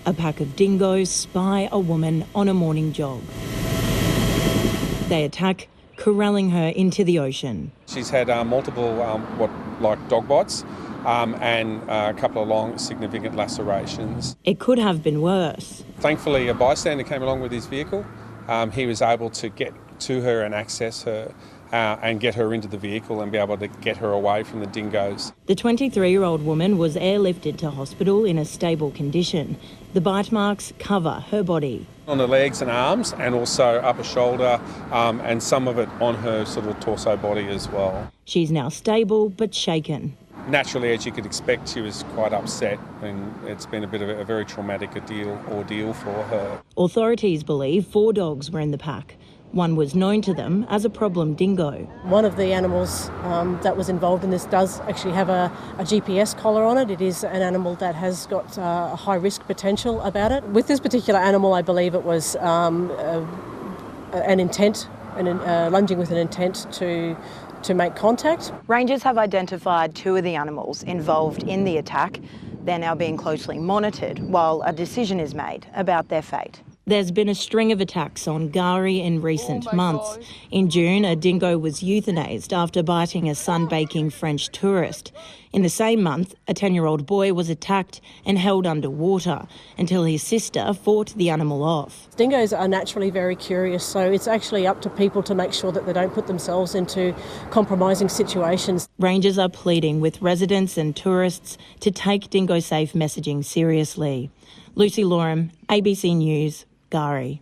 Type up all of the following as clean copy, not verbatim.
A pack of dingoes spy a woman on a morning jog. They attack, corralling her into the ocean. She's had multiple dog bites and a couple of long, significant lacerations. It could have been worse. Thankfully, a bystander came along with his vehicle. He was able to get to her and access her and get her into the vehicle and be able to get her away from the dingoes. The 23-year-old woman was airlifted to hospital in a stable condition. The bite marks cover her body. On the legs and arms, and also upper shoulder, and some of it on her sort of torso body as well. She's now stable but shaken. Naturally, as you could expect, she was quite upset, and it's been a bit of a very traumatic ordeal for her. Authorities believe 4 dogs were in the pack. One was known to them as a problem dingo. One of the animals that was involved in this does actually have a GPS collar on it. It is an animal that has got a high risk potential about it. With this particular animal, I believe it was an intent, lunging with an intent to make contact. Rangers have identified 2 of the animals involved in the attack. They're now being closely monitored while a decision is made about their fate. There's been a string of attacks on Gari in recent months. In June, a dingo was euthanased after biting a sunbaking French tourist. In the same month, a 10-year-old boy was attacked and held underwater until his sister fought the animal off. Dingoes are naturally very curious, so it's actually up to people to make sure that they don't put themselves into compromising situations. Rangers are pleading with residents and tourists to take dingo-safe messaging seriously. Lucy Lorem, ABC News, Gari.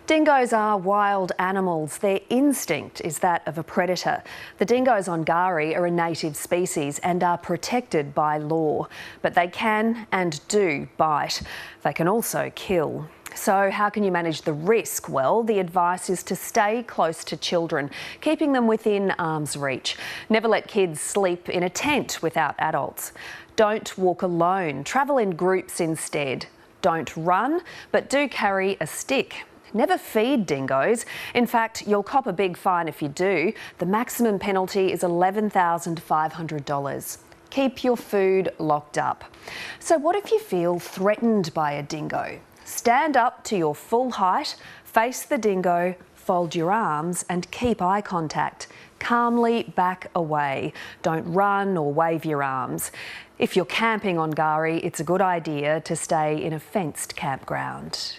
Dingoes are wild animals. Their instinct is that of a predator. The dingoes on Gari are a native species and are protected by law, but they can and do bite. They can also kill. So how can you manage the risk? Well, the advice is to stay close to children, keeping them within arm's reach. Never let kids sleep in a tent without adults. Don't walk alone. Travel in groups instead. Don't run, but do carry a stick. Never feed dingoes. In fact, you'll cop a big fine if you do. The maximum penalty is $11,500. Keep your food locked up. So what if you feel threatened by a dingo? Stand up to your full height, face the dingo, fold your arms and keep eye contact. Calmly back away. Don't run or wave your arms. If you're camping on Gari, it's a good idea to stay in a fenced campground.